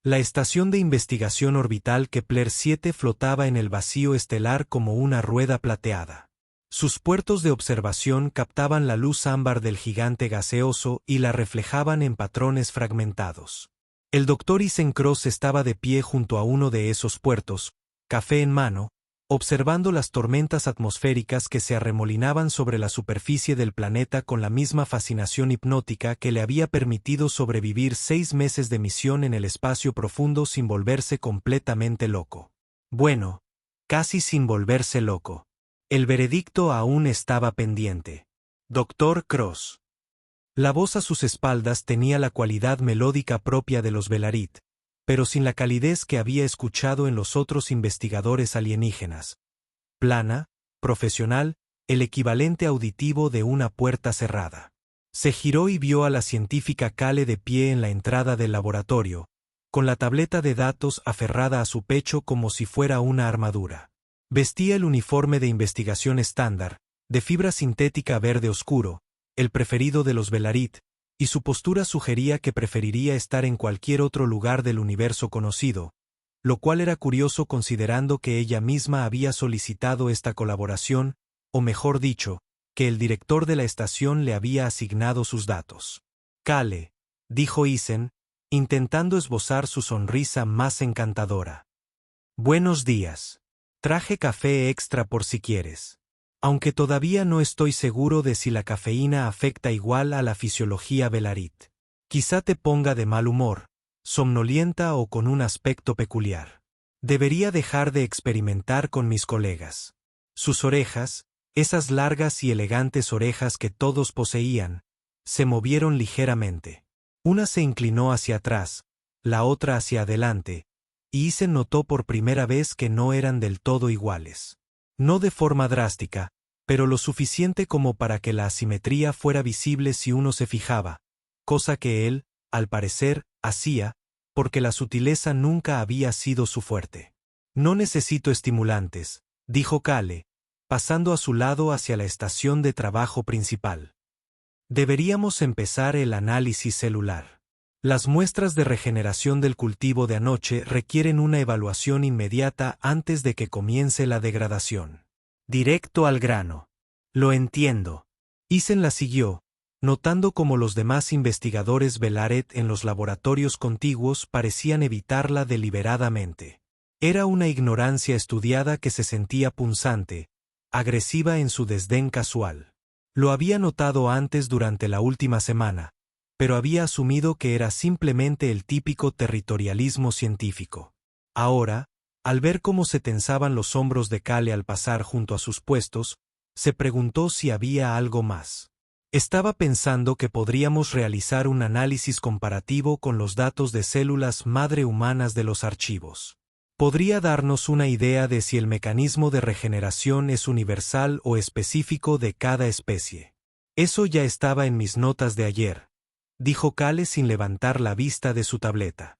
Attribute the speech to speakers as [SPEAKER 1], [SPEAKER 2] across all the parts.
[SPEAKER 1] La estación de investigación orbital Kepler 7 flotaba en el vacío estelar como una rueda plateada. Sus puertos de observación captaban la luz ámbar del gigante gaseoso y la reflejaban en patrones fragmentados. El Dr. Isaac Cross estaba de pie junto a uno de esos puertos, café en mano, observando las tormentas atmosféricas que se arremolinaban sobre la superficie del planeta con la misma fascinación hipnótica que le había permitido sobrevivir 6 meses de misión en el espacio profundo sin volverse completamente loco. Bueno, casi sin volverse loco. El veredicto aún estaba pendiente. Dr. Cross. La voz a sus espaldas tenía la cualidad melódica propia de los Velarit, pero sin la calidez que había escuchado en los otros investigadores alienígenas. Plana, profesional, el equivalente auditivo de una puerta cerrada. Se giró y vio a la científica Kale de pie en la entrada del laboratorio, con la tableta de datos aferrada a su pecho como si fuera una armadura. Vestía el uniforme de investigación estándar, de fibra sintética verde oscuro, el preferido de los Velarit, y su postura sugería que preferiría estar en cualquier otro lugar del universo conocido, lo cual era curioso considerando que ella misma había solicitado esta colaboración, o mejor dicho, que el director de la estación le había asignado sus datos. Kale, dijo Isen, intentando esbozar su sonrisa más encantadora. Buenos días. Traje café extra por si quieres. Aunque todavía no estoy seguro de si la cafeína afecta igual a la fisiología Velarit. Quizá te ponga de mal humor, somnolienta o con un aspecto peculiar. Debería dejar de experimentar con mis colegas. Sus orejas, esas largas y elegantes orejas que todos poseían, se movieron ligeramente. Una se inclinó hacia atrás, la otra hacia adelante, y Isen notó por primera vez que no eran del todo iguales. No de forma drástica, pero lo suficiente como para que la asimetría fuera visible si uno se fijaba, cosa que él, al parecer, hacía, porque la sutileza nunca había sido su fuerte. No necesito estimulantes, dijo Kale, pasando a su lado hacia la estación de trabajo principal. Deberíamos empezar el análisis celular. Las muestras de regeneración del cultivo de anoche requieren una evaluación inmediata antes de que comience la degradación. Directo al grano. Lo entiendo. Isen la siguió, notando cómo los demás investigadores Velaret en los laboratorios contiguos parecían evitarla deliberadamente. Era una ignorancia estudiada que se sentía punzante, agresiva en su desdén casual. Lo había notado antes durante la última semana, pero había asumido que era simplemente el típico territorialismo científico. Ahora, al ver cómo se tensaban los hombros de Kale al pasar junto a sus puestos, se preguntó si había algo más. Estaba pensando que podríamos realizar un análisis comparativo con los datos de células madre humanas de los archivos. Podría darnos una idea de si el mecanismo de regeneración es universal o específico de cada especie. Eso ya estaba en mis notas de ayer, dijo Kale sin levantar la vista de su tableta.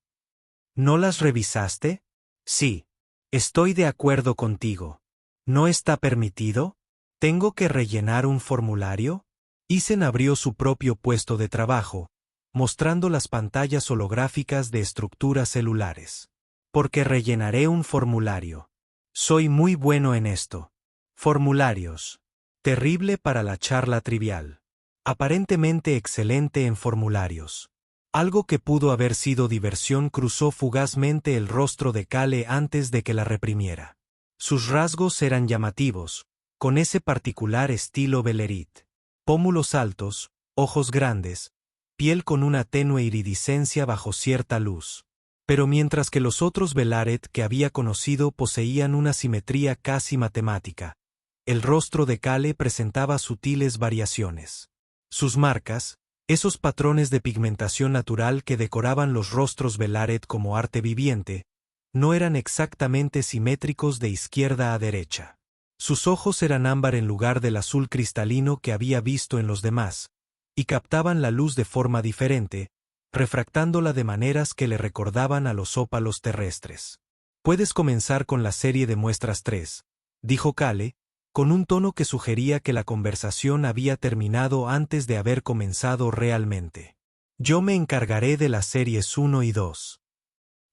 [SPEAKER 1] ¿No las revisaste? Sí. Estoy de acuerdo contigo. ¿No está permitido? ¿Tengo que rellenar un formulario? Isen abrió su propio puesto de trabajo, mostrando las pantallas holográficas de estructuras celulares. Porque rellenaré un formulario. Soy muy bueno en esto. Formularios. Terrible para la charla trivial. Aparentemente excelente en formularios. Algo que pudo haber sido diversión cruzó fugazmente el rostro de Kale antes de que la reprimiera. Sus rasgos eran llamativos, con ese particular estilo Velarit. Pómulos altos, ojos grandes, piel con una tenue iridiscencia bajo cierta luz. Pero mientras que los otros Velaret que había conocido poseían una simetría casi matemática, el rostro de Kale presentaba sutiles variaciones. Sus marcas, esos patrones de pigmentación natural que decoraban los rostros Velaret como arte viviente, no eran exactamente simétricos de izquierda a derecha. Sus ojos eran ámbar en lugar del azul cristalino que había visto en los demás, y captaban la luz de forma diferente, refractándola de maneras que le recordaban a los ópalos terrestres. Puedes comenzar con la serie de muestras 3, dijo Kale, con un tono que sugería que la conversación había terminado antes de haber comenzado realmente. Yo me encargaré de las series 1 y 2.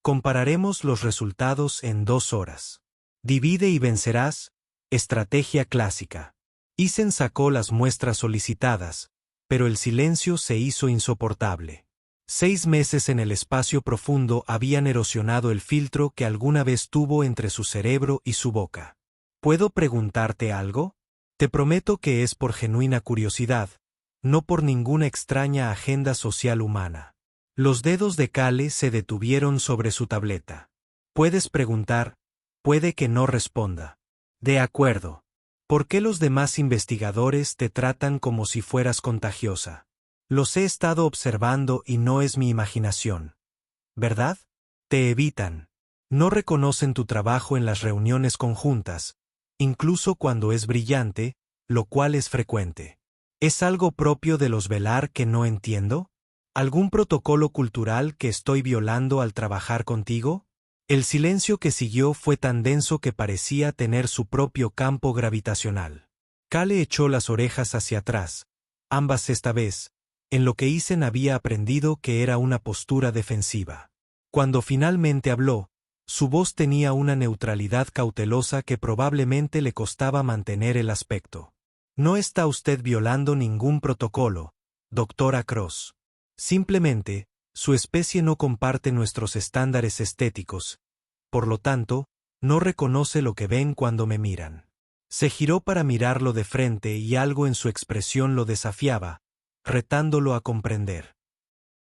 [SPEAKER 1] Compararemos los resultados en 2 horas. Divide y vencerás. Estrategia clásica. Isen sacó las muestras solicitadas, pero el silencio se hizo insoportable. 6 meses en el espacio profundo habían erosionado el filtro que alguna vez tuvo entre su cerebro y su boca. ¿Puedo preguntarte algo? Te prometo que es por genuina curiosidad, no por ninguna extraña agenda social humana. Los dedos de Cale se detuvieron sobre su tableta. Puedes preguntar, puede que no responda. De acuerdo. ¿Por qué los demás investigadores te tratan como si fueras contagiosa? Los he estado observando y no es mi imaginación. ¿Verdad? Te evitan. No reconocen tu trabajo en las reuniones conjuntas, incluso cuando es brillante, lo cual es frecuente. ¿Es algo propio de los Velar que no entiendo? ¿Algún protocolo cultural que estoy violando al trabajar contigo? El silencio que siguió fue tan denso que parecía tener su propio campo gravitacional. Cale echó las orejas hacia atrás, ambas esta vez, en lo que Isen había aprendido que era una postura defensiva. Cuando finalmente habló, su voz tenía una neutralidad cautelosa que probablemente le costaba mantener el aspecto. No está usted violando ningún protocolo, doctora Cross. Simplemente, su especie no comparte nuestros estándares estéticos, por lo tanto, no reconoce lo que ven cuando me miran. Se giró para mirarlo de frente y algo en su expresión lo desafiaba, retándolo a comprender.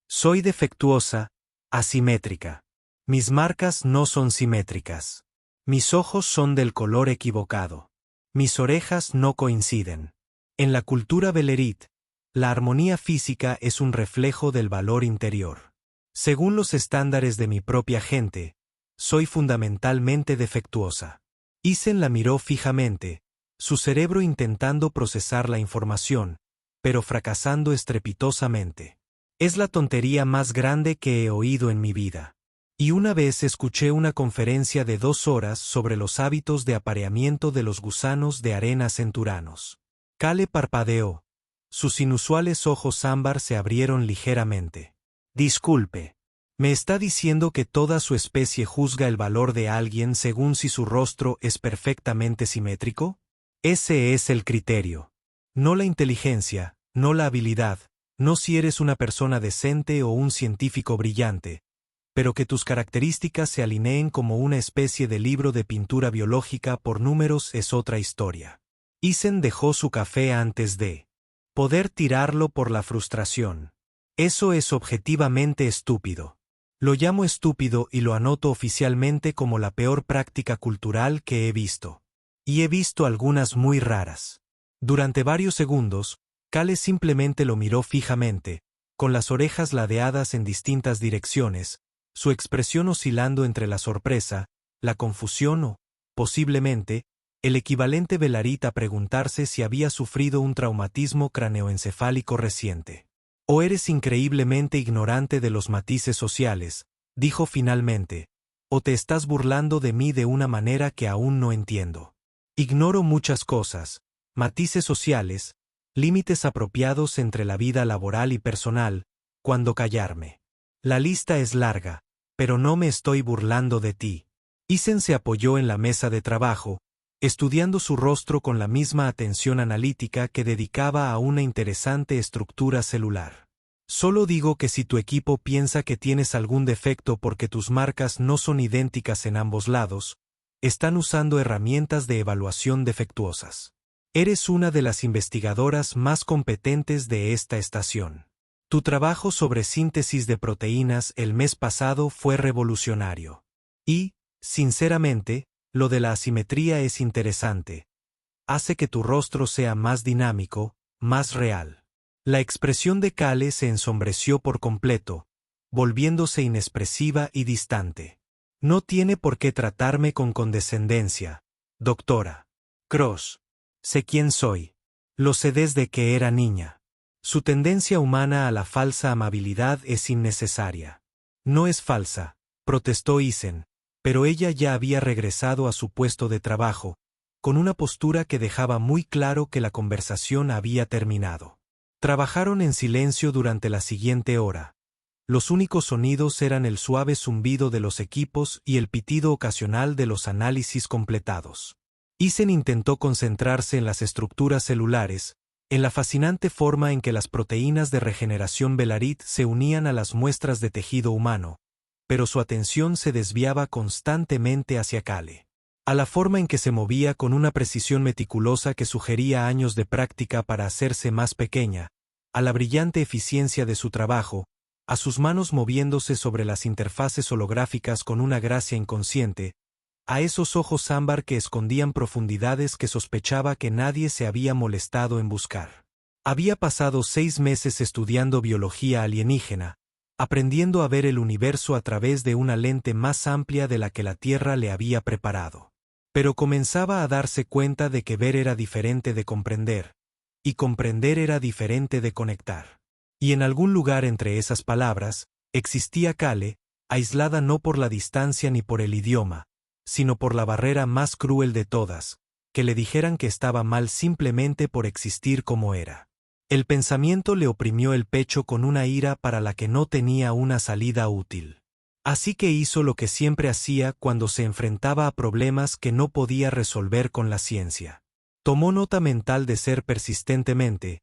[SPEAKER 1] Soy defectuosa, asimétrica. Mis marcas no son simétricas. Mis ojos son del color equivocado. Mis orejas no coinciden. En la cultura Velerit, la armonía física es un reflejo del valor interior. Según los estándares de mi propia gente, soy fundamentalmente defectuosa. Isen la miró fijamente, su cerebro intentando procesar la información, pero fracasando estrepitosamente. Es la tontería más grande que he oído en mi vida. Y una vez escuché una conferencia de 2 horas sobre los hábitos de apareamiento de los gusanos de arena centuranos. Cale parpadeó. Sus inusuales ojos ámbar se abrieron ligeramente. Disculpe. ¿Me está diciendo que toda su especie juzga el valor de alguien según si su rostro es perfectamente simétrico? Ese es el criterio. No la inteligencia, no la habilidad, no si eres una persona decente o un científico brillante, pero que tus características se alineen como una especie de libro de pintura biológica por números es otra historia. Isen dejó su café antes de poder tirarlo por la frustración. Eso es objetivamente estúpido. Lo llamo estúpido y lo anoto oficialmente como la peor práctica cultural que he visto. Y he visto algunas muy raras. Durante varios segundos, Cale simplemente lo miró fijamente, con las orejas ladeadas en distintas direcciones, su expresión oscilando entre la sorpresa, la confusión o, posiblemente, el equivalente Velarit a preguntarse si había sufrido un traumatismo craneoencefálico reciente. «O eres increíblemente ignorante de los matices sociales», dijo finalmente, «o te estás burlando de mí de una manera que aún no entiendo. Ignoro muchas cosas, matices sociales, límites apropiados entre la vida laboral y personal, cuándo callarme. La lista es larga, pero no me estoy burlando de ti». Isen se apoyó en la mesa de trabajo, estudiando su rostro con la misma atención analítica que dedicaba a una interesante estructura celular. Solo digo que si tu equipo piensa que tienes algún defecto porque tus marcas no son idénticas en ambos lados, están usando herramientas de evaluación defectuosas. Eres una de las investigadoras más competentes de esta estación. Tu trabajo sobre síntesis de proteínas el mes pasado fue revolucionario. Y, sinceramente, lo de la asimetría es interesante. Hace que tu rostro sea más dinámico, más real. La expresión de Cale se ensombreció por completo, volviéndose inexpresiva y distante. No tiene por qué tratarme con condescendencia, doctora Cross. Sé quién soy. Lo sé desde que era niña. Su tendencia humana a la falsa amabilidad es innecesaria. No es falsa, protestó Isen, pero ella ya había regresado a su puesto de trabajo, con una postura que dejaba muy claro que la conversación había terminado. Trabajaron en silencio durante la siguiente hora. Los únicos sonidos eran el suave zumbido de los equipos y el pitido ocasional de los análisis completados. Isen intentó concentrarse en las estructuras celulares, en la fascinante forma en que las proteínas de regeneración Velarit se unían a las muestras de tejido humano, pero su atención se desviaba constantemente hacia Kale. A la forma en que se movía con una precisión meticulosa que sugería años de práctica para hacerse más pequeña, a la brillante eficiencia de su trabajo, a sus manos moviéndose sobre las interfaces holográficas con una gracia inconsciente, a esos ojos ámbar que escondían profundidades que sospechaba que nadie se había molestado en buscar. Había pasado 6 meses estudiando biología alienígena, aprendiendo a ver el universo a través de una lente más amplia de la que la Tierra le había preparado. Pero comenzaba a darse cuenta de que ver era diferente de comprender, y comprender era diferente de conectar. Y en algún lugar entre esas palabras, existía Kale, aislada no por la distancia ni por el idioma, sino por la barrera más cruel de todas, que le dijeran que estaba mal simplemente por existir como era. El pensamiento le oprimió el pecho con una ira para la que no tenía una salida útil. Así que hizo lo que siempre hacía cuando se enfrentaba a problemas que no podía resolver con la ciencia. Tomó nota mental de ser persistentemente,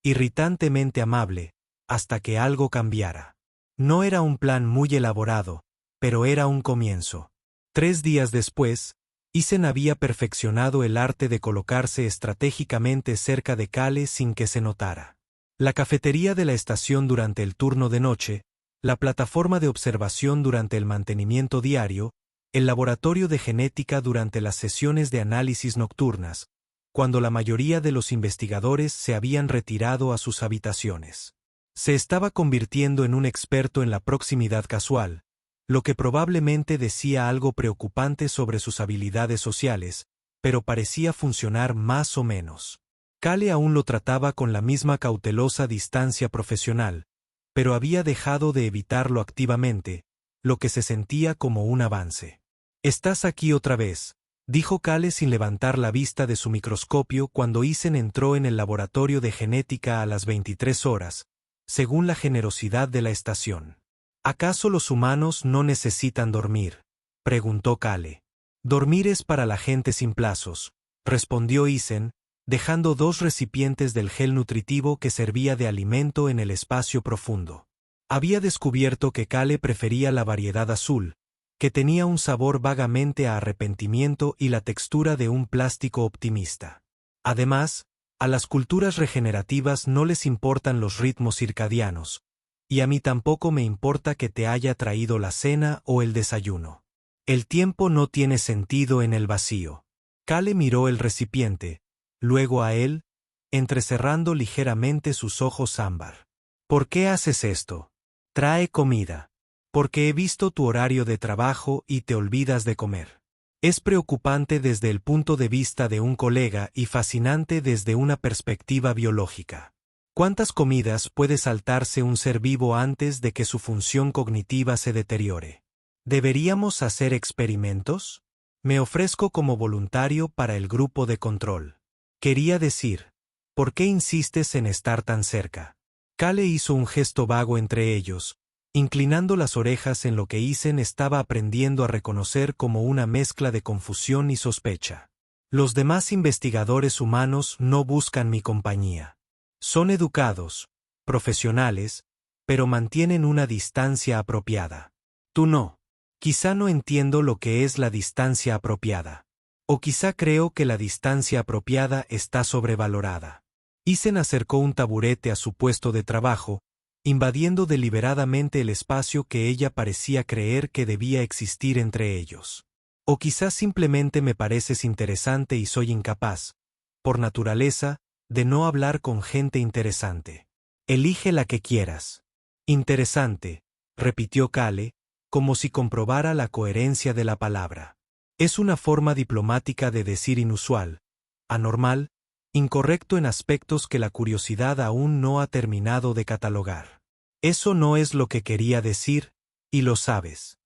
[SPEAKER 1] irritantemente amable, hasta que algo cambiara. No era un plan muy elaborado, pero era un comienzo. 3 días después, Isen había perfeccionado el arte de colocarse estratégicamente cerca de Kale sin que se notara. La cafetería de la estación durante el turno de noche, la plataforma de observación durante el mantenimiento diario, el laboratorio de genética durante las sesiones de análisis nocturnas, cuando la mayoría de los investigadores se habían retirado a sus habitaciones. Se estaba convirtiendo en un experto en la proximidad casual, lo que probablemente decía algo preocupante sobre sus habilidades sociales, pero parecía funcionar más o menos. Kale aún lo trataba con la misma cautelosa distancia profesional, pero había dejado de evitarlo activamente, lo que se sentía como un avance. «Estás aquí otra vez», dijo Kale sin levantar la vista de su microscopio cuando Isen entró en el laboratorio de genética a las 23 horas, según la generosidad de la estación. «¿Acaso los humanos no necesitan dormir?», preguntó Kale. «Dormir es para la gente sin plazos», respondió Isen, dejando 2 recipientes del gel nutritivo que servía de alimento en el espacio profundo. Había descubierto que Kale prefería la variedad azul, que tenía un sabor vagamente a arrepentimiento y la textura de un plástico optimista. Además, a las culturas regenerativas no les importan los ritmos circadianos, y a mí tampoco me importa que te haya traído la cena o el desayuno. El tiempo no tiene sentido en el vacío. Kale miró el recipiente, luego a él, entrecerrando ligeramente sus ojos ámbar. «¿Por qué haces esto? Trae comida. Porque he visto tu horario de trabajo y te olvidas de comer. Es preocupante desde el punto de vista de un colega y fascinante desde una perspectiva biológica. ¿Cuántas comidas puede saltarse un ser vivo antes de que su función cognitiva se deteriore? ¿Deberíamos hacer experimentos? Me ofrezco como voluntario para el grupo de control». Quería decir, ¿por qué insistes en estar tan cerca? Kale hizo un gesto vago entre ellos, inclinando las orejas en lo que Isen estaba aprendiendo a reconocer como una mezcla de confusión y sospecha. «Los demás investigadores humanos no buscan mi compañía. Son educados, profesionales, pero mantienen una distancia apropiada. Tú no. Quizá no entiendo lo que es la distancia apropiada. O quizá creo que la distancia apropiada está sobrevalorada». Isen acercó un taburete a su puesto de trabajo, invadiendo deliberadamente el espacio que ella parecía creer que debía existir entre ellos. «O quizás simplemente me pareces interesante y soy incapaz, por naturaleza, de no hablar con gente interesante. Elige la que quieras». «Interesante», repitió Kale, como si comprobara la coherencia de la palabra. Es una forma diplomática de decir inusual, anormal, incorrecto en aspectos que la curiosidad aún no ha terminado de catalogar. Eso no es lo que quería decir, y lo sabes.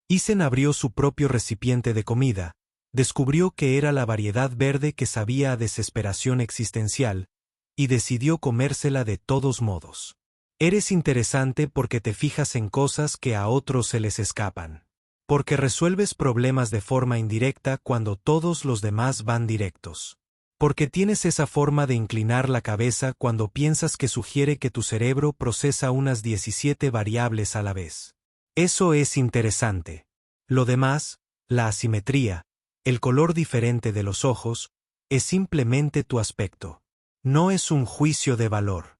[SPEAKER 1] Isen abrió su propio recipiente de comida, descubrió que era la variedad verde que sabía a desesperación existencial, y decidió comérsela de todos modos. Eres interesante porque te fijas en cosas que a otros se les escapan. Porque resuelves problemas de forma indirecta cuando todos los demás van directos. Porque tienes esa forma de inclinar la cabeza cuando piensas que sugiere que tu cerebro procesa unas 17 variables a la vez. Eso es interesante. Lo demás, la asimetría, el color diferente de los ojos, es simplemente tu aspecto. No es un juicio de valor.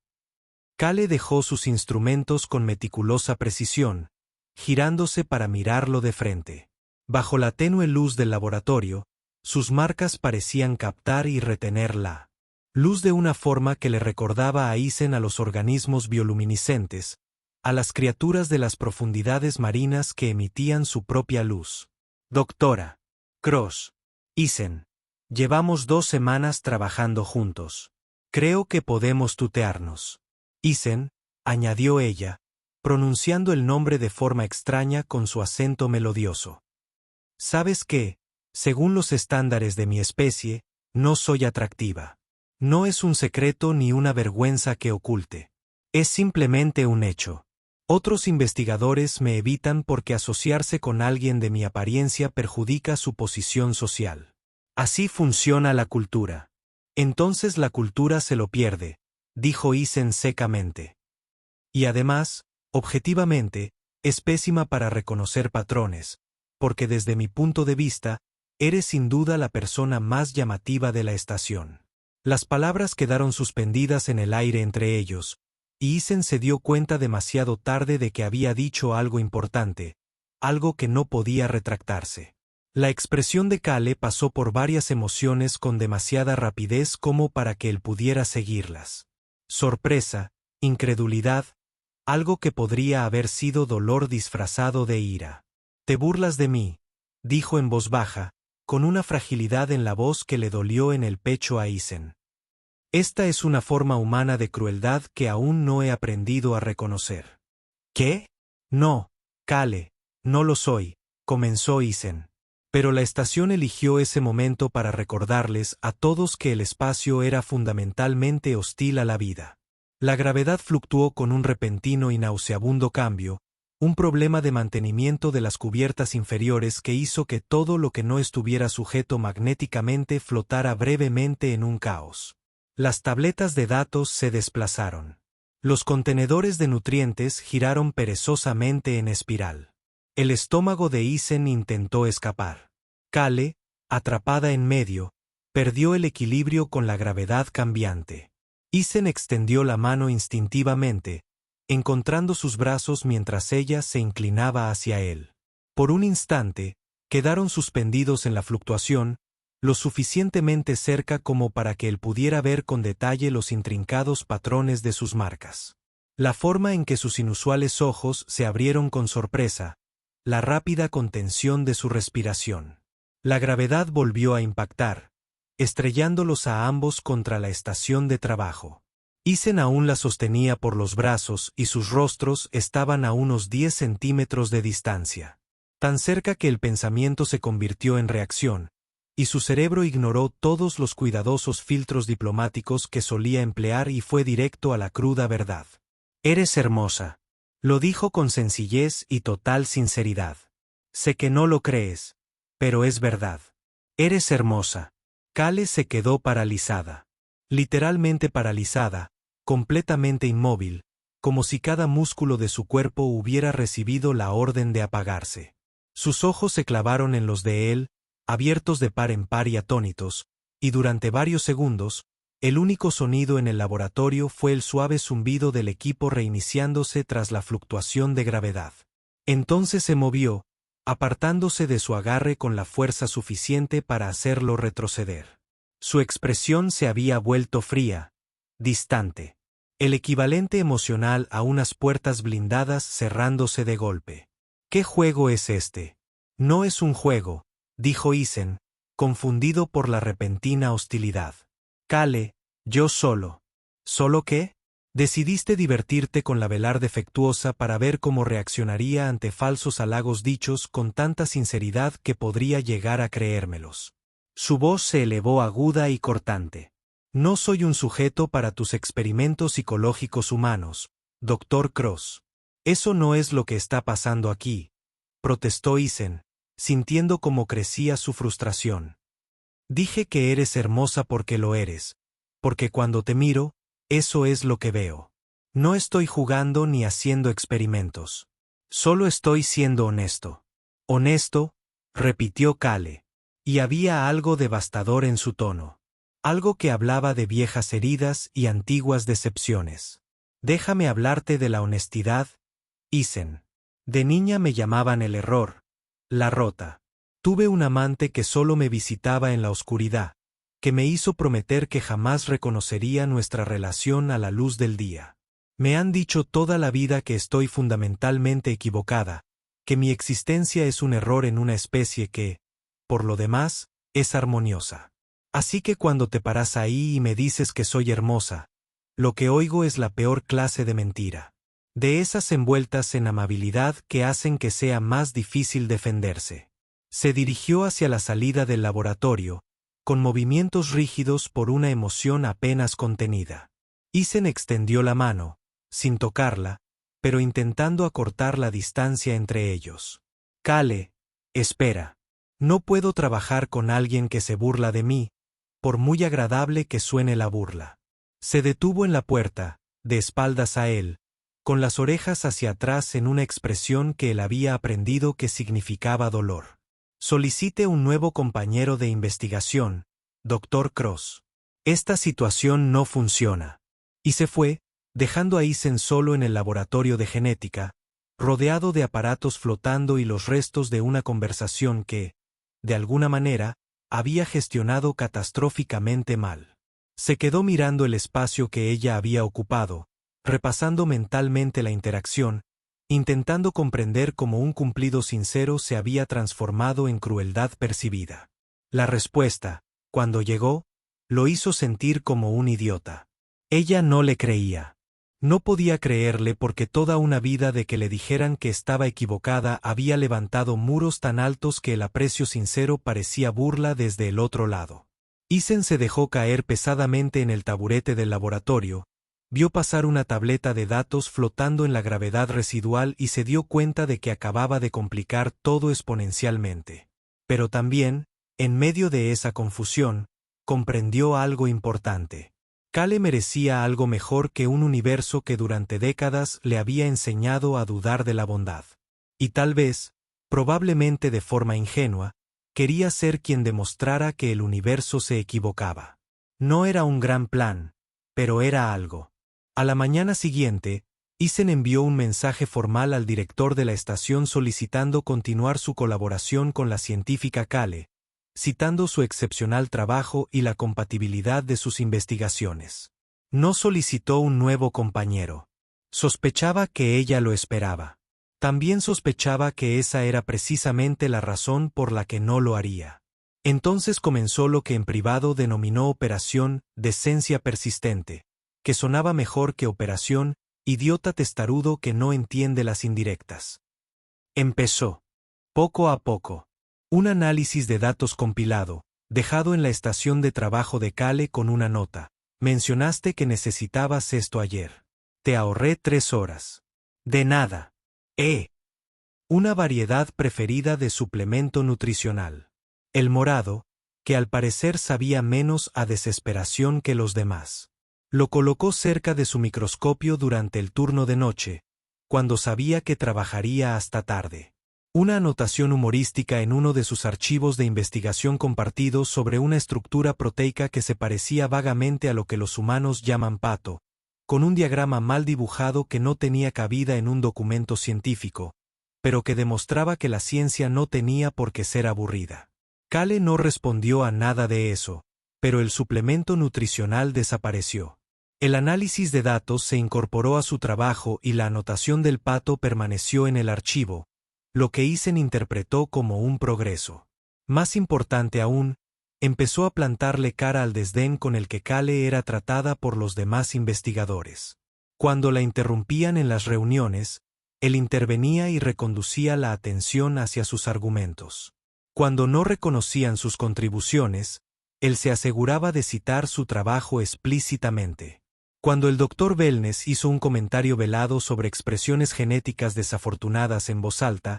[SPEAKER 1] Cale dejó sus instrumentos con meticulosa precisión, girándose para mirarlo de frente. Bajo la tenue luz del laboratorio, sus marcas parecían captar y retener la luz de una forma que le recordaba a Isen a los organismos bioluminiscentes, a las criaturas de las profundidades marinas que emitían su propia luz. Doctora Cross, Isen, llevamos 2 semanas trabajando juntos. Creo que podemos tutearnos. Isen, añadió ella, pronunciando el nombre de forma extraña con su acento melodioso. ¿Sabes qué? Según los estándares de mi especie, no soy atractiva. No es un secreto ni una vergüenza que oculte. Es simplemente un hecho. Otros investigadores me evitan porque asociarse con alguien de mi apariencia perjudica su posición social. Así funciona la cultura. Entonces la cultura se lo pierde, dijo Isen secamente. Y además, objetivamente, es pésima para reconocer patrones, porque desde mi punto de vista, eres sin duda la persona más llamativa de la estación. Las palabras quedaron suspendidas en el aire entre ellos, y Isen se dio cuenta demasiado tarde de que había dicho algo importante, algo que no podía retractarse. La expresión de Cale pasó por varias emociones con demasiada rapidez como para que él pudiera seguirlas. Sorpresa, incredulidad, algo que podría haber sido dolor disfrazado de ira. «Te burlas de mí», dijo en voz baja, con una fragilidad en la voz que le dolió en el pecho a Isen. Esta es una forma humana de crueldad que aún no he aprendido a reconocer. ¿Qué? No, Cale, no lo soy, comenzó Isen. Pero la estación eligió ese momento para recordarles a todos que el espacio era fundamentalmente hostil a la vida. La gravedad fluctuó con un repentino y nauseabundo cambio, un problema de mantenimiento de las cubiertas inferiores que hizo que todo lo que no estuviera sujeto magnéticamente flotara brevemente en un caos. Las tabletas de datos se desplazaron. Los contenedores de nutrientes giraron perezosamente en espiral. El estómago de Isen intentó escapar. Cale, atrapada en medio, perdió el equilibrio con la gravedad cambiante. Isen extendió la mano instintivamente, encontrando sus brazos mientras ella se inclinaba hacia él. Por un instante, quedaron suspendidos en la fluctuación, lo suficientemente cerca como para que él pudiera ver con detalle los intrincados patrones de sus marcas. La forma en que sus inusuales ojos se abrieron con sorpresa, la rápida contención de su respiración. La gravedad volvió a impactar, estrellándolos a ambos contra la estación de trabajo. Isen aún la sostenía por los brazos y sus rostros estaban a unos 10 centímetros de distancia. Tan cerca que el pensamiento se convirtió en reacción, y su cerebro ignoró todos los cuidadosos filtros diplomáticos que solía emplear y fue directo a la cruda verdad. «Eres hermosa», lo dijo con sencillez y total sinceridad. «Sé que no lo crees, pero es verdad. Eres hermosa». Cale se quedó paralizada. Literalmente paralizada, completamente inmóvil, como si cada músculo de su cuerpo hubiera recibido la orden de apagarse. Sus ojos se clavaron en los de él, abiertos de par en par y atónitos, y durante varios segundos, el único sonido en el laboratorio fue el suave zumbido del equipo reiniciándose tras la fluctuación de gravedad. Entonces se movió, apartándose de su agarre con la fuerza suficiente para hacerlo retroceder. Su expresión se había vuelto fría, distante. El equivalente emocional a unas puertas blindadas cerrándose de golpe. ¿Qué juego es este? No es un juego, dijo Isen, confundido por la repentina hostilidad. Cale, yo solo. ¿Solo qué? Decidiste divertirte con la velar defectuosa para ver cómo reaccionaría ante falsos halagos dichos con tanta sinceridad que podría llegar a creérmelos. Su voz se elevó aguda y cortante. No soy un sujeto para tus experimentos psicológicos humanos, Doctor Cross. Eso no es lo que está pasando aquí, protestó Isen, sintiendo cómo crecía su frustración. Dije que eres hermosa porque lo eres, porque cuando te miro, eso es lo que veo. No estoy jugando ni haciendo experimentos. Solo estoy siendo honesto. Honesto, repitió Kale. Y había algo devastador en su tono. Algo que hablaba de viejas heridas y antiguas decepciones. Déjame hablarte de la honestidad, Isen. De niña me llamaban el error, la rota. Tuve un amante que solo me visitaba en la oscuridad, que me hizo prometer que jamás reconocería nuestra relación a la luz del día. Me han dicho toda la vida que estoy fundamentalmente equivocada, que mi existencia es un error en una especie que, por lo demás, es armoniosa. Así que cuando te paras ahí y me dices que soy hermosa, lo que oigo es la peor clase de mentira. De esas envueltas en amabilidad que hacen que sea más difícil defenderse. Se dirigió hacia la salida del laboratorio, con movimientos rígidos por una emoción apenas contenida. Isen extendió la mano, sin tocarla, pero intentando acortar la distancia entre ellos. Kale, espera. No puedo trabajar con alguien que se burla de mí, por muy agradable que suene la burla. Se detuvo en la puerta, de espaldas a él, con las orejas hacia atrás en una expresión que él había aprendido que significaba dolor. Solicite un nuevo compañero de investigación, Dr. Cross. Esta situación no funciona. Y se fue, dejando a Isen solo en el laboratorio de genética, rodeado de aparatos flotando y los restos de una conversación que, de alguna manera, había gestionado catastróficamente mal. Se quedó mirando el espacio que ella había ocupado, repasando mentalmente la interacción, intentando comprender cómo un cumplido sincero se había transformado en crueldad percibida. La respuesta, cuando llegó, lo hizo sentir como un idiota. Ella no le creía. No podía creerle porque toda una vida de que le dijeran que estaba equivocada había levantado muros tan altos que el aprecio sincero parecía burla desde el otro lado. Isen se dejó caer pesadamente en el taburete del laboratorio, vio pasar una tableta de datos flotando en la gravedad residual y se dio cuenta de que acababa de complicar todo exponencialmente. Pero también, en medio de esa confusión, comprendió algo importante. Kale merecía algo mejor que un universo que durante décadas le había enseñado a dudar de la bondad. Y tal vez, probablemente de forma ingenua, quería ser quien demostrara que el universo se equivocaba. No era un gran plan, pero era algo. A la mañana siguiente, Isen envió un mensaje formal al director de la estación solicitando continuar su colaboración con la científica Kale, citando su excepcional trabajo y la compatibilidad de sus investigaciones. No solicitó un nuevo compañero. Sospechaba que ella lo esperaba. También sospechaba que esa era precisamente la razón por la que no lo haría. Entonces comenzó lo que en privado denominó Operación Decencia Persistente, que sonaba mejor que Operación Idiota Testarudo que no entiende las indirectas. Empezó, poco a poco, un análisis de datos compilado, dejado en la estación de trabajo de Kale con una nota. Mencionaste que necesitabas esto ayer. Te ahorré 3 horas. De nada. Una variedad preferida de suplemento nutricional. El morado, que al parecer sabía menos a desesperación que los demás. Lo colocó cerca de su microscopio durante el turno de noche, cuando sabía que trabajaría hasta tarde. Una anotación humorística en uno de sus archivos de investigación compartidos sobre una estructura proteica que se parecía vagamente a lo que los humanos llaman pato, con un diagrama mal dibujado que no tenía cabida en un documento científico, pero que demostraba que la ciencia no tenía por qué ser aburrida. Kale no respondió a nada de eso, pero el suplemento nutricional desapareció. El análisis de datos se incorporó a su trabajo y la anotación del pato permaneció en el archivo, lo que Isen interpretó como un progreso. Más importante aún, empezó a plantarle cara al desdén con el que Kale era tratada por los demás investigadores. Cuando la interrumpían en las reuniones, él intervenía y reconducía la atención hacia sus argumentos. Cuando no reconocían sus contribuciones, él se aseguraba de citar su trabajo explícitamente. Cuando el doctor Wellness hizo un comentario velado sobre expresiones genéticas desafortunadas en voz alta,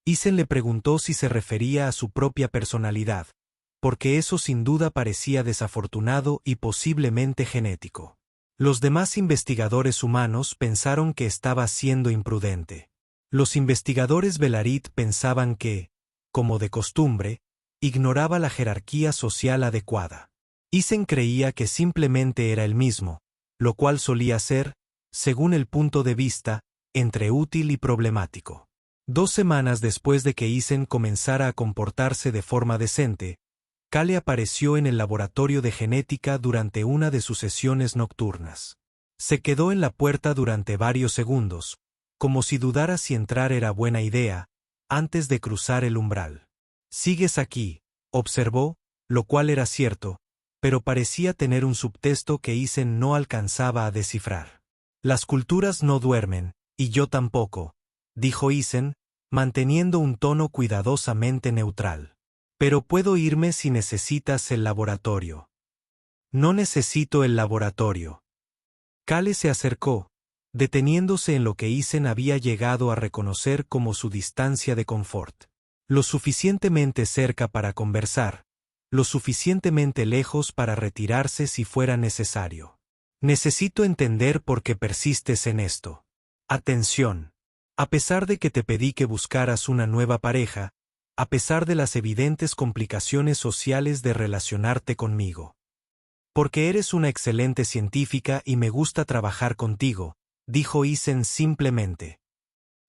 [SPEAKER 1] Isen le preguntó si se refería a su propia personalidad, porque eso sin duda parecía desafortunado y posiblemente genético. Los demás investigadores humanos pensaron que estaba siendo imprudente. Los investigadores Velarit pensaban que, como de costumbre, ignoraba la jerarquía social adecuada. Isen creía que simplemente era el mismo, lo cual solía ser, según el punto de vista, entre útil y problemático. 2 semanas después de que Isen comenzara a comportarse de forma decente, Cale apareció en el laboratorio de genética durante una de sus sesiones nocturnas. Se quedó en la puerta durante varios segundos, como si dudara si entrar era buena idea, antes de cruzar el umbral. «Sigues aquí», observó, lo cual era cierto, pero parecía tener un subtexto que Isen no alcanzaba a descifrar. «Las culturas no duermen, y yo tampoco», dijo Isen, manteniendo un tono cuidadosamente neutral. «Pero puedo irme si necesitas el laboratorio». «No necesito el laboratorio». Cale se acercó, deteniéndose en lo que Isen había llegado a reconocer como su distancia de confort. Lo suficientemente cerca para conversar, lo suficientemente lejos para retirarse si fuera necesario. «Necesito entender por qué persistes en esto. Atención. A pesar de que te pedí que buscaras una nueva pareja, a pesar de las evidentes complicaciones sociales de relacionarte conmigo. Porque eres una excelente científica y me gusta trabajar contigo», dijo Isen simplemente.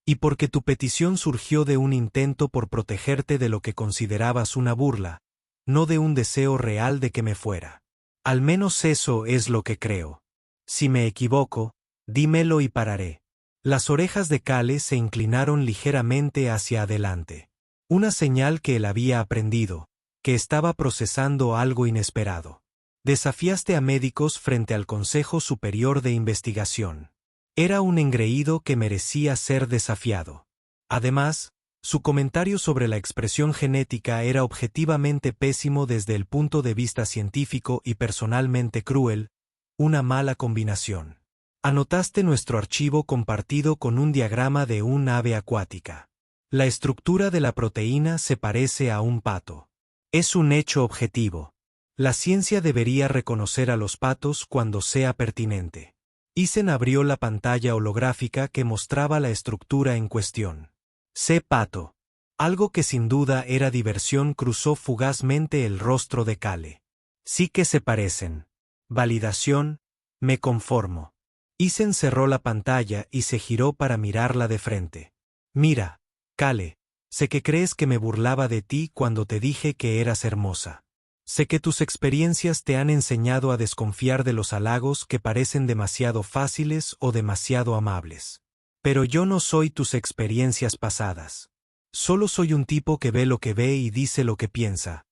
[SPEAKER 1] «Y porque tu petición surgió de un intento por protegerte de lo que considerabas una burla, no de un deseo real de que me fuera. Al menos eso es lo que creo. Si me equivoco, dímelo y pararé». Las orejas de Cale se inclinaron ligeramente hacia adelante. Una señal que él había aprendido, que estaba procesando algo inesperado. «Desafiaste a médicos frente al Consejo Superior de Investigación». Era un engreído que merecía ser desafiado. Además, su comentario sobre la expresión genética era objetivamente pésimo desde el punto de vista científico y personalmente cruel, una mala combinación. «Anotaste nuestro archivo compartido con un diagrama de un ave acuática. La estructura de la proteína se parece a un pato. Es un hecho objetivo. La ciencia debería reconocer a los patos cuando sea pertinente». Isen abrió la pantalla holográfica que mostraba la estructura en cuestión. «Sé pato». Algo que sin duda era diversión cruzó fugazmente el rostro de Cale. «Sí que se parecen. Validación, me conformo». Isen cerró la pantalla y se giró para mirarla de frente. «Mira, Cale, sé que crees que me burlaba de ti cuando te dije que eras hermosa. Sé que tus experiencias te han enseñado a desconfiar de los halagos que parecen demasiado fáciles o demasiado amables. Pero yo no soy tus experiencias pasadas. Solo soy un tipo que ve lo que ve y dice lo que piensa,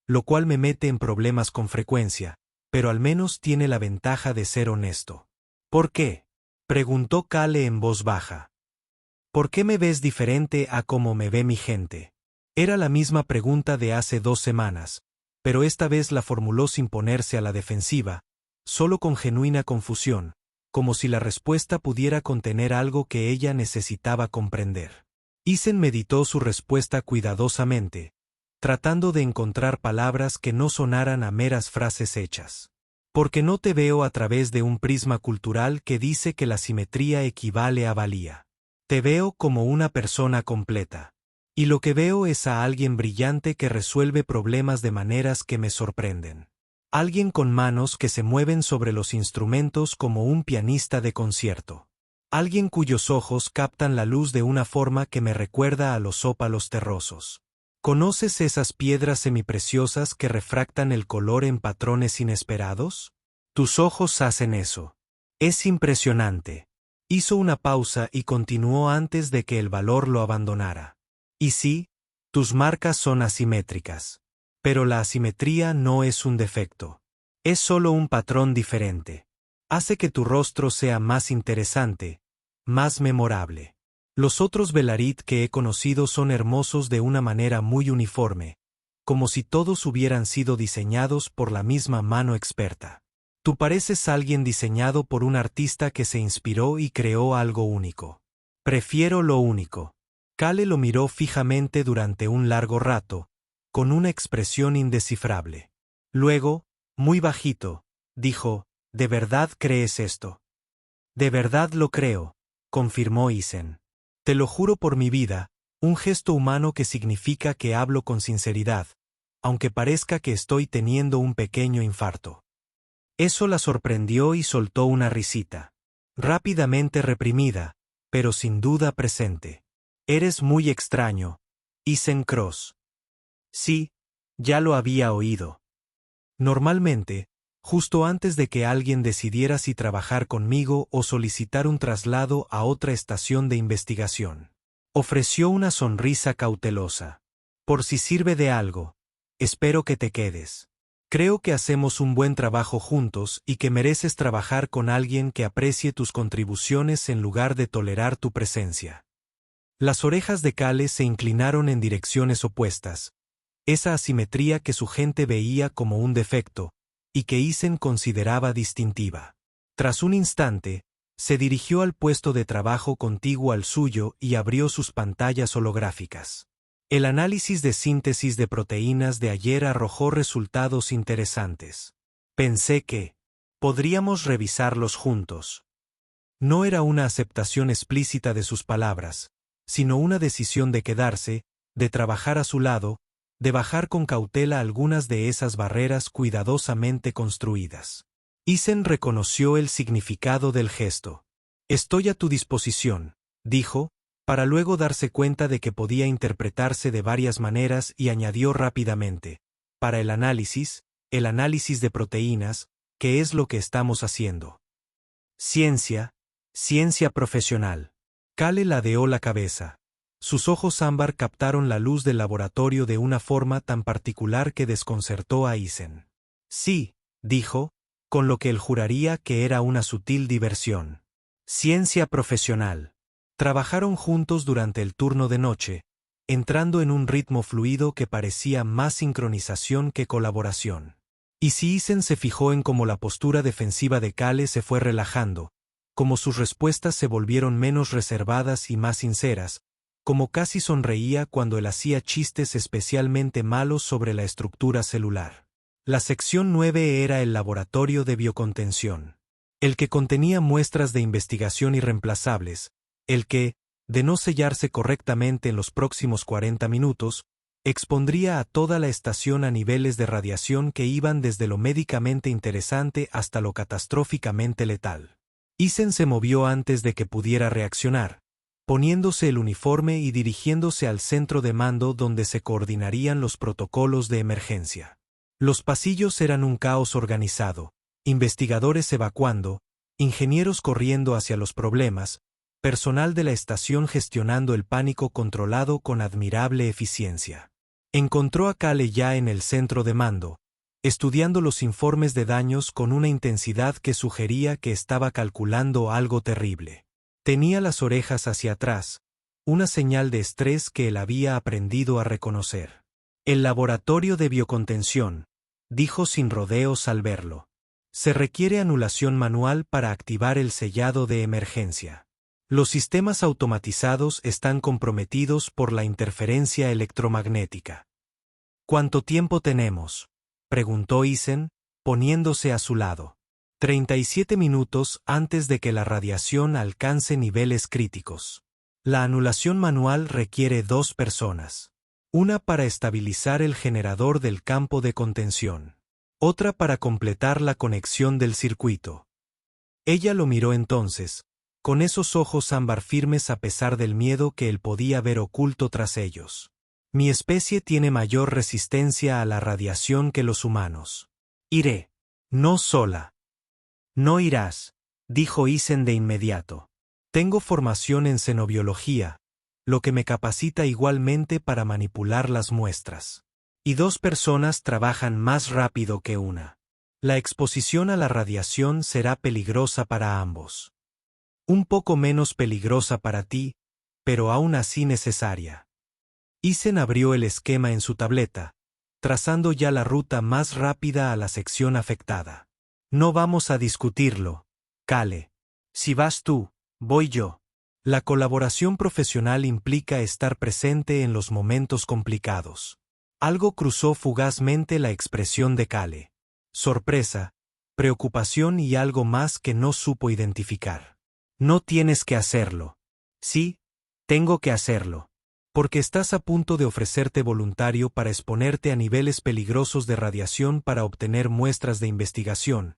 [SPEAKER 1] lo cual me mete en problemas con frecuencia, pero al menos tiene la ventaja de ser honesto». «¿Por qué?», preguntó Cale en voz baja. «¿Por qué me ves diferente a cómo me ve mi gente?». Era la misma pregunta de hace 2 semanas, pero esta vez la formuló sin ponerse a la defensiva, solo con genuina confusión, como si la respuesta pudiera contener algo que ella necesitaba comprender. Isen meditó su respuesta cuidadosamente, tratando de encontrar palabras que no sonaran a meras frases hechas. «Porque no te veo a través de un prisma cultural que dice que la simetría equivale a valía. Te veo como una persona completa. Y lo que veo es a alguien brillante que resuelve problemas de maneras que me sorprenden. Alguien con manos que se mueven sobre los instrumentos como un pianista de concierto. Alguien cuyos ojos captan la luz de una forma que me recuerda a los ópalos terrosos. ¿Conoces esas piedras semipreciosas que refractan el color en patrones inesperados? Tus ojos hacen eso. Es impresionante». Hizo una pausa y continuó antes de que el valor lo abandonara. «Y sí, tus marcas son asimétricas. Pero la asimetría no es un defecto. Es solo un patrón diferente. Hace que tu rostro sea más interesante, más memorable. Los otros Velarit que he conocido son hermosos de una manera muy uniforme, como si todos hubieran sido diseñados por la misma mano experta. Tú pareces alguien diseñado por un artista que se inspiró y creó algo único. Prefiero lo único. Cale lo miró fijamente durante un largo rato, con una expresión indescifrable. Luego, muy bajito, dijo, ¿de verdad crees esto? De verdad lo creo, confirmó Isen. Te lo juro por mi vida, un gesto humano que significa que hablo con sinceridad, aunque parezca que estoy teniendo un pequeño infarto. Eso la sorprendió y soltó una risita. Rápidamente reprimida, pero sin duda presente. Eres muy extraño, Isen Cross. Sí, ya lo había oído. Normalmente, justo antes de que alguien decidiera si trabajar conmigo o solicitar un traslado a otra estación de investigación. Ofreció una sonrisa cautelosa. Por si sirve de algo, espero que te quedes. Creo que hacemos un buen trabajo juntos y que mereces trabajar con alguien que aprecie tus contribuciones en lugar de tolerar tu presencia. Las orejas de Cale se inclinaron en direcciones opuestas, esa asimetría que su gente veía como un defecto, y que Isen consideraba distintiva. Tras un instante, se dirigió al puesto de trabajo contiguo al suyo y abrió sus pantallas holográficas. El análisis de síntesis de proteínas de ayer arrojó resultados interesantes. Pensé que podríamos revisarlos juntos. No era una aceptación explícita de sus palabras, sino una decisión de quedarse, de trabajar a su lado, de bajar con cautela algunas de esas barreras cuidadosamente construidas. Isen reconoció el significado del gesto. Estoy a tu disposición, dijo, para luego darse cuenta de que podía interpretarse de varias maneras y añadió rápidamente, para el análisis de proteínas, ¿qué es lo que estamos haciendo? Ciencia profesional. Cale ladeó la cabeza. Sus ojos ámbar captaron la luz del laboratorio de una forma tan particular que desconcertó a Isen. Sí, dijo, con lo que él juraría que era una sutil diversión. Ciencia profesional. Trabajaron juntos durante el turno de noche, entrando en un ritmo fluido que parecía más sincronización que colaboración. Y si Isen se fijó en cómo la postura defensiva de Cale se fue relajando, como sus respuestas se volvieron menos reservadas y más sinceras, como casi sonreía cuando él hacía chistes especialmente malos sobre la estructura celular. La sección 9 era el laboratorio de biocontención. El que contenía muestras de investigación irreemplazables, el que, de no sellarse correctamente en los próximos 40 minutos, expondría a toda la estación a niveles de radiación que iban desde lo médicamente interesante hasta lo catastróficamente letal. Isen se movió antes de que pudiera reaccionar, poniéndose el uniforme y dirigiéndose al centro de mando donde se coordinarían los protocolos de emergencia. Los pasillos eran un caos organizado, investigadores evacuando, ingenieros corriendo hacia los problemas, personal de la estación gestionando el pánico controlado con admirable eficiencia. Encontró a Cale ya en el centro de mando, estudiando los informes de daños con una intensidad que sugería que estaba calculando algo terrible. Tenía las orejas hacia atrás, una señal de estrés que él había aprendido a reconocer. El laboratorio de biocontención, dijo sin rodeos al verlo. Se requiere anulación manual para activar el sellado de emergencia. Los sistemas automatizados están comprometidos por la interferencia electromagnética. ¿Cuánto tiempo tenemos?, preguntó Isen, poniéndose a su lado. 37 minutos antes de que la radiación alcance niveles críticos. La anulación manual requiere 2 personas. Una para estabilizar el generador del campo de contención. Otra para completar la conexión del circuito. Ella lo miró entonces, con esos ojos ámbar firmes a pesar del miedo que él podía ver oculto tras ellos. Mi especie tiene mayor resistencia a la radiación que los humanos. Iré. No sola. No irás, dijo Isen de inmediato. Tengo formación en xenobiología, lo que me capacita igualmente para manipular las muestras. Y 2 personas trabajan más rápido que una. La exposición a la radiación será peligrosa para ambos. Un poco menos peligrosa para ti, pero aún así necesaria. Isen abrió el esquema en su tableta, trazando ya la ruta más rápida a la sección afectada. No vamos a discutirlo, Kale. Si vas tú, voy yo. La colaboración profesional implica estar presente en los momentos complicados. Algo cruzó fugazmente la expresión de Kale. Sorpresa, preocupación y algo más que no supo identificar. No tienes que hacerlo. Sí, tengo que hacerlo. Porque estás a punto de ofrecerte voluntario para exponerte a niveles peligrosos de radiación para obtener muestras de investigación,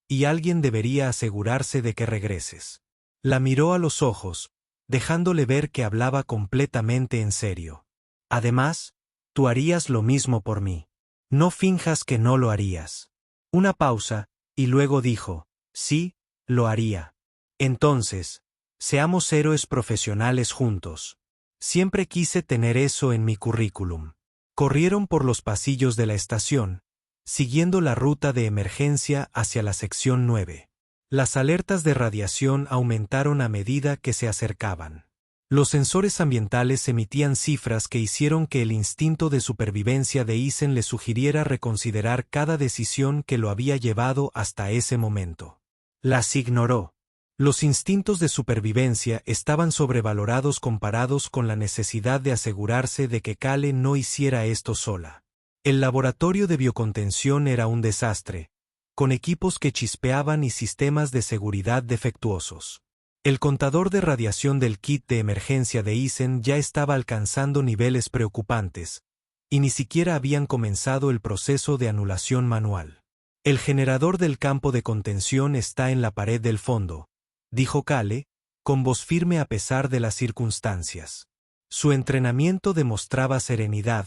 [SPEAKER 1] y alguien debería asegurarse de que regreses. La miró a los ojos, dejándole ver que hablaba completamente en serio. Además, tú harías lo mismo por mí. No finjas que no lo harías. Una pausa, y luego dijo, sí, lo haría. Entonces, seamos héroes profesionales juntos. Siempre quise tener eso en mi currículum. Corrieron por los pasillos de la estación, siguiendo la ruta de emergencia hacia la sección 9. Las alertas de radiación aumentaron a medida que se acercaban. Los sensores ambientales emitían cifras que hicieron que el instinto de supervivencia de Eisen le sugiriera reconsiderar cada decisión que lo había llevado hasta ese momento. Las ignoró. Los instintos de supervivencia estaban sobrevalorados comparados con la necesidad de asegurarse de que Kale no hiciera esto sola. El laboratorio de biocontención era un desastre, con equipos que chispeaban y sistemas de seguridad defectuosos. El contador de radiación del kit de emergencia de Eisen ya estaba alcanzando niveles preocupantes, y ni siquiera habían comenzado el proceso de anulación manual. El generador del campo de contención está en la pared del fondo, dijo Kale, con voz firme a pesar de las circunstancias. Su entrenamiento demostraba serenidad,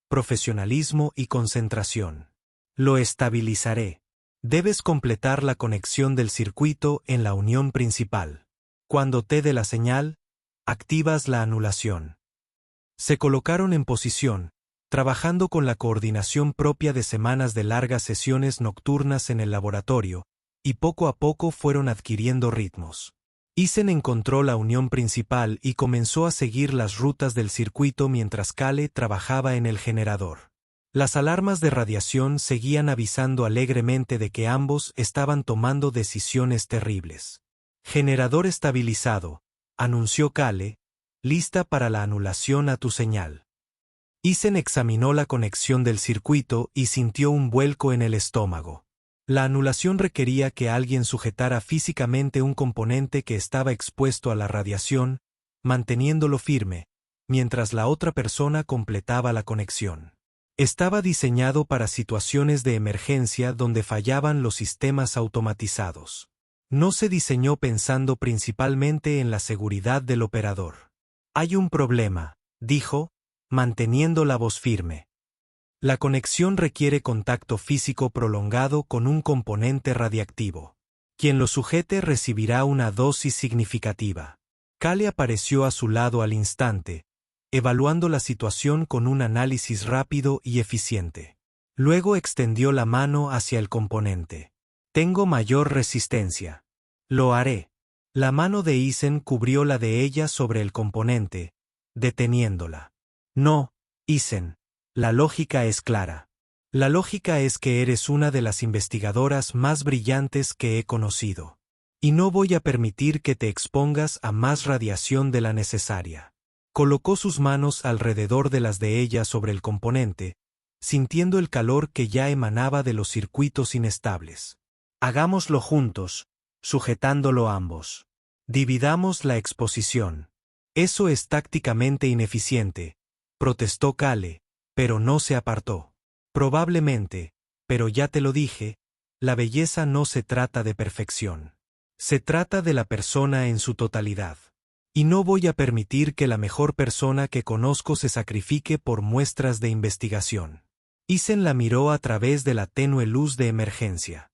[SPEAKER 1] profesionalismo y concentración. Lo estabilizaré. Debes completar la conexión del circuito en la unión principal. Cuando te dé la señal, activas la anulación. Se colocaron en posición, trabajando con la coordinación propia de semanas de largas sesiones nocturnas en el laboratorio, y poco a poco fueron adquiriendo ritmos. Eisen encontró la unión principal y comenzó a seguir las rutas del circuito mientras Kale trabajaba en el generador. Las alarmas de radiación seguían avisando alegremente de que ambos estaban tomando decisiones terribles. Generador estabilizado, anunció Kale, lista para la anulación a tu señal. Eisen examinó la conexión del circuito y sintió un vuelco en el estómago. La anulación requería que alguien sujetara físicamente un componente que estaba expuesto a la radiación, manteniéndolo firme, mientras la otra persona completaba la conexión. Estaba diseñado para situaciones de emergencia donde fallaban los sistemas automatizados. No se diseñó pensando principalmente en la seguridad del operador. Hay un problema, dijo, manteniendo la voz firme. La conexión requiere contacto físico prolongado con un componente radiactivo. Quien lo sujete recibirá una dosis significativa. Kale apareció a su lado al instante, evaluando la situación con un análisis rápido y eficiente. Luego extendió la mano hacia el componente. Tengo mayor resistencia. Lo haré. La mano de Eisen cubrió la de ella sobre el componente, deteniéndola. No, Eisen. La lógica es clara. La lógica es que eres una de las investigadoras más brillantes que he conocido. Y no voy a permitir que te expongas a más radiación de la necesaria. Colocó sus manos alrededor de las de ella sobre el componente, sintiendo el calor que ya emanaba de los circuitos inestables. Hagámoslo juntos, sujetándolo ambos. Dividamos la exposición. Eso es tácticamente ineficiente, protestó Kale, pero no se apartó. Probablemente, pero ya te lo dije, la belleza no se trata de perfección. Se trata de la persona en su totalidad. Y no voy a permitir que la mejor persona que conozco se sacrifique por muestras de investigación. Eisen la miró a través de la tenue luz de emergencia.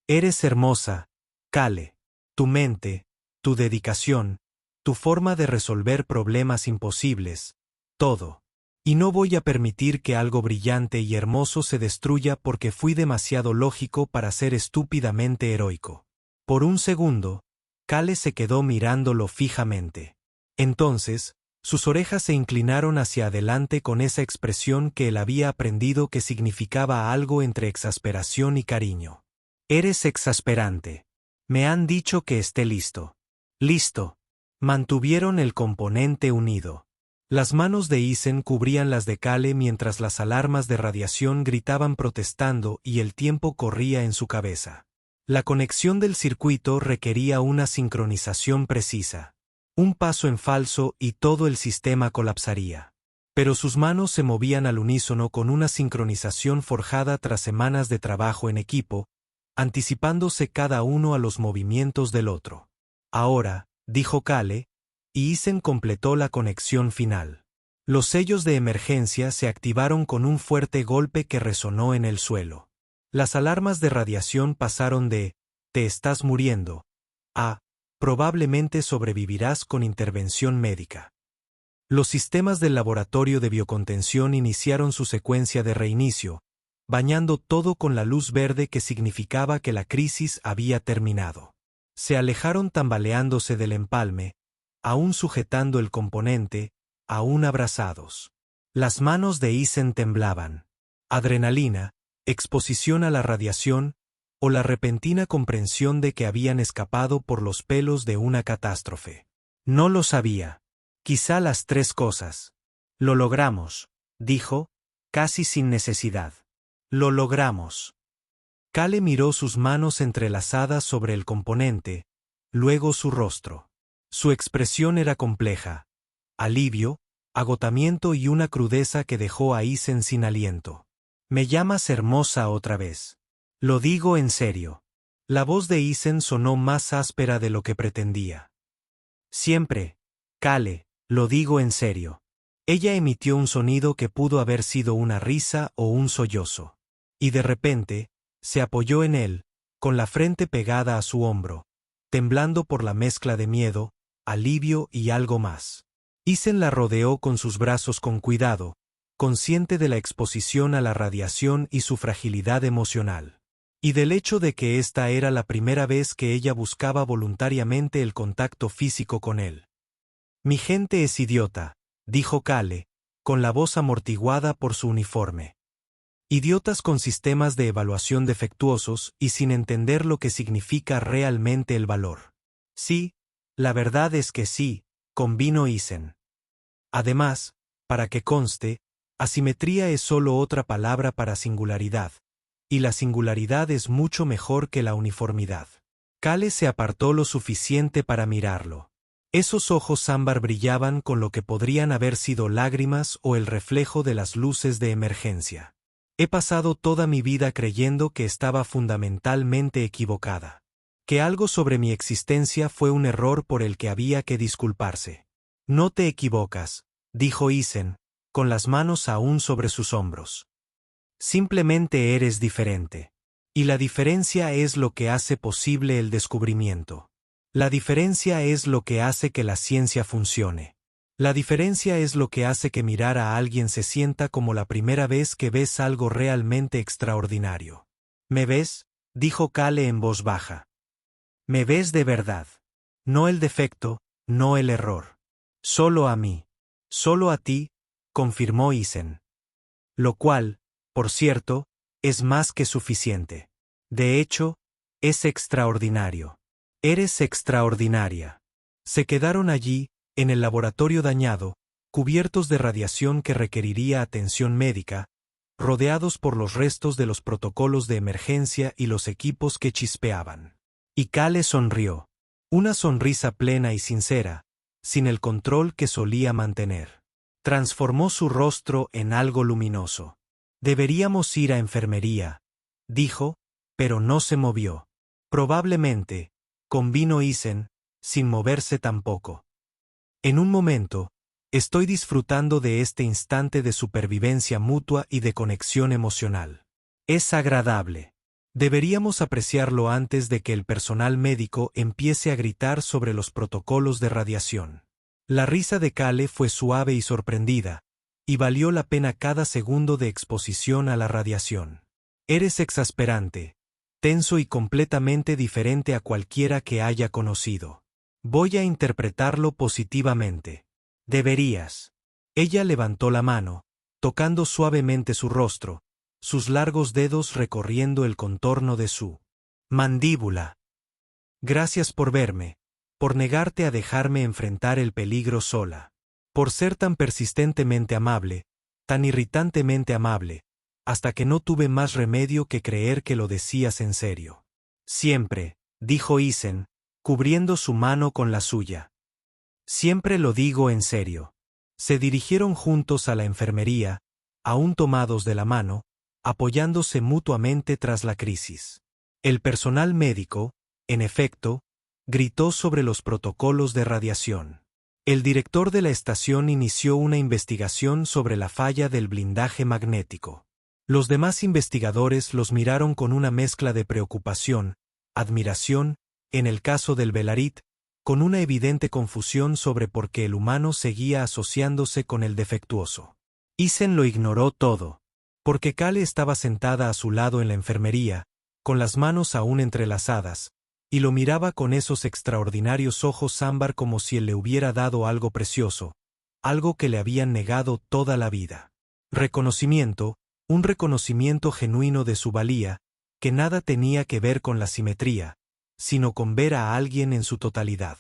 [SPEAKER 1] Eres hermosa, Kale. Tu mente, tu dedicación, tu forma de resolver problemas imposibles, todo. Y no voy a permitir que algo brillante y hermoso se destruya porque fui demasiado lógico para ser estúpidamente heroico. Por un segundo, Kale se quedó mirándolo fijamente. Entonces, sus orejas se inclinaron hacia adelante con esa expresión que él había aprendido que significaba algo entre exasperación y cariño. Eres exasperante. Me han dicho que esté listo. Listo. Mantuvieron el componente unido. Las manos de Isen cubrían las de Kale mientras las alarmas de radiación gritaban protestando y el tiempo corría en su cabeza. La conexión del circuito requería una sincronización precisa. Un paso en falso y todo el sistema colapsaría. Pero sus manos se movían al unísono con una sincronización forjada tras semanas de trabajo en equipo, anticipándose cada uno a los movimientos del otro. Ahora, dijo Kale, y Isen completó la conexión final. Los sellos de emergencia se activaron con un fuerte golpe que resonó en el suelo. Las alarmas de radiación pasaron de «te estás muriendo» a «probablemente sobrevivirás con intervención médica». Los sistemas del laboratorio de biocontención iniciaron su secuencia de reinicio, bañando todo con la luz verde que significaba que la crisis había terminado. Se alejaron tambaleándose del empalme, aún sujetando el componente, aún abrazados. Las manos de Isen temblaban. Adrenalina, exposición a la radiación, o la repentina comprensión de que habían escapado por los pelos de una catástrofe. No lo sabía. Quizá las tres cosas. Lo logramos, dijo, casi sin necesidad. Lo logramos. Kale miró sus manos entrelazadas sobre el componente, luego su rostro. Su expresión era compleja. Alivio, agotamiento y una crudeza que dejó a Isen sin aliento. Me llamas hermosa otra vez. Lo digo en serio. La voz de Isen sonó más áspera de lo que pretendía. Siempre, Kale, lo digo en serio. Ella emitió un sonido que pudo haber sido una risa o un sollozo. Y de repente, se apoyó en él, con la frente pegada a su hombro, temblando por la mezcla de miedo, alivio y algo más. Isen la rodeó con sus brazos con cuidado, consciente de la exposición a la radiación y su fragilidad emocional. Y del hecho de que esta era la primera vez que ella buscaba voluntariamente el contacto físico con él. Mi gente es idiota, dijo Kale, con la voz amortiguada por su uniforme. Idiotas con sistemas de evaluación defectuosos y sin entender lo que significa realmente el valor. Sí, la verdad es que sí, convino Isen. Además, para que conste, asimetría es solo otra palabra para singularidad, y la singularidad es mucho mejor que la uniformidad. Kale se apartó lo suficiente para mirarlo. Esos ojos ámbar brillaban con lo que podrían haber sido lágrimas o el reflejo de las luces de emergencia. He pasado toda mi vida creyendo que estaba fundamentalmente equivocada. Que algo sobre mi existencia fue un error por el que había que disculparse. No te equivocas, dijo Isen, con las manos aún sobre sus hombros. Simplemente eres diferente. Y la diferencia es lo que hace posible el descubrimiento. La diferencia es lo que hace que la ciencia funcione. La diferencia es lo que hace que mirar a alguien se sienta como la primera vez que ves algo realmente extraordinario. ¿Me ves?, dijo Kale en voz baja. Me ves de verdad. No el defecto, no el error. Solo a mí. Solo a ti, confirmó Isen. Lo cual, por cierto, es más que suficiente. De hecho, es extraordinario. Eres extraordinaria. Se quedaron allí, en el laboratorio dañado, cubiertos de radiación que requeriría atención médica, rodeados por los restos de los protocolos de emergencia y los equipos que chispeaban. Y Kale sonrió. Una sonrisa plena y sincera, sin el control que solía mantener. Transformó su rostro en algo luminoso. Deberíamos ir a enfermería, dijo, pero no se movió. Probablemente, convino Isen, sin moverse tampoco. En un momento, estoy disfrutando de este instante de supervivencia mutua y de conexión emocional. Es agradable. Deberíamos apreciarlo antes de que el personal médico empiece a gritar sobre los protocolos de radiación. La risa de Kale fue suave y sorprendida, y valió la pena cada segundo de exposición a la radiación. Eres exasperante, tenso y completamente diferente a cualquiera que haya conocido. Voy a interpretarlo positivamente. Deberías. Ella levantó la mano, tocando suavemente su rostro, sus largos dedos recorriendo el contorno de su Mandíbula. Gracias por verme, por negarte a dejarme enfrentar el peligro sola, por ser tan persistentemente amable, tan irritantemente amable, hasta que no tuve más remedio que creer que lo decías en serio. Siempre, dijo Isen, cubriendo su mano con la suya. Siempre lo digo en serio. Se dirigieron juntos a la enfermería, aún tomados de la mano, apoyándose mutuamente tras la crisis. El personal médico, en efecto, gritó sobre los protocolos de radiación. El director de la estación inició una investigación sobre la falla del blindaje magnético. Los demás investigadores los miraron con una mezcla de preocupación, admiración, en el caso del Belarit, con una evidente confusión sobre por qué el humano seguía asociándose con el defectuoso. Isen lo ignoró todo, porque Kale estaba sentada a su lado en la enfermería, con las manos aún entrelazadas, y lo miraba con esos extraordinarios ojos ámbar como si él le hubiera dado algo precioso, algo que le habían negado toda la vida. Reconocimiento, un reconocimiento genuino de su valía, que nada tenía que ver con la simetría, sino con ver a alguien en su totalidad.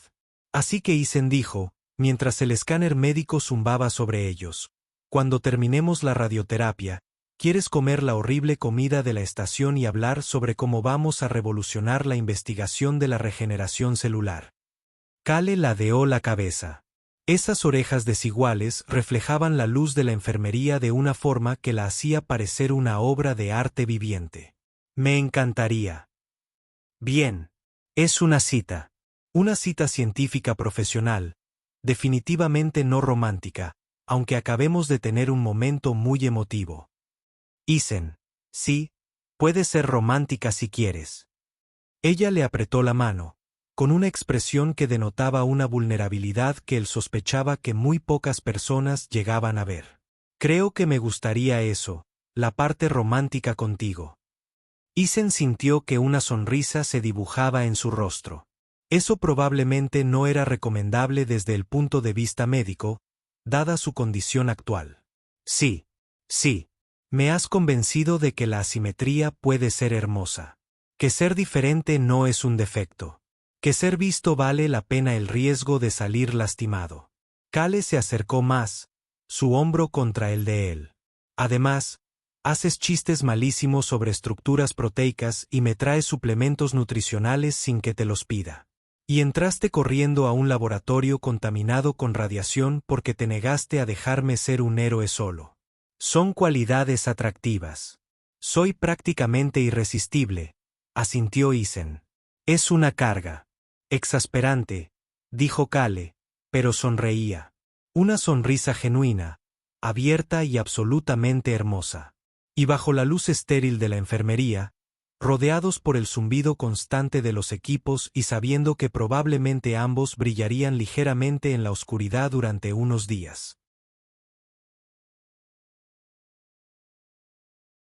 [SPEAKER 1] Así que Isen dijo, mientras el escáner médico zumbaba sobre ellos: cuando terminemos la radioterapia, ¿quieres comer la horrible comida de la estación y hablar sobre cómo vamos a revolucionar la investigación de la regeneración celular? Kale ladeó la cabeza. Esas orejas desiguales reflejaban la luz de la enfermería de una forma que la hacía parecer una obra de arte viviente. Me encantaría. Bien. Es una cita. Una cita científica profesional, definitivamente no romántica, aunque acabemos de tener un momento muy emotivo. Isen, sí, puede ser romántica si quieres. Ella le apretó la mano, con una expresión que denotaba una vulnerabilidad que él sospechaba que muy pocas personas llegaban a ver. Creo que me gustaría eso, la parte romántica contigo. Isen sintió que una sonrisa se dibujaba en su rostro. Eso probablemente no era recomendable desde el punto de vista médico, dada su condición actual. Sí, sí. Me has convencido de que la asimetría puede ser hermosa. Que ser diferente no es un defecto. Que ser visto vale la pena el riesgo de salir lastimado. Kale se acercó más, su hombro contra el de él. Además, haces chistes malísimos sobre estructuras proteicas y me traes suplementos nutricionales sin que te los pida. Y entraste corriendo a un laboratorio contaminado con radiación porque te negaste a dejarme ser un héroe solo. Son cualidades atractivas. Soy prácticamente irresistible, asintió Isen. Es una carga. Exasperante, dijo Kale, pero sonreía. Una sonrisa genuina, abierta y absolutamente hermosa. Y bajo la luz estéril de la enfermería, rodeados por el zumbido constante de los equipos y sabiendo que probablemente ambos brillarían ligeramente en la oscuridad durante unos días.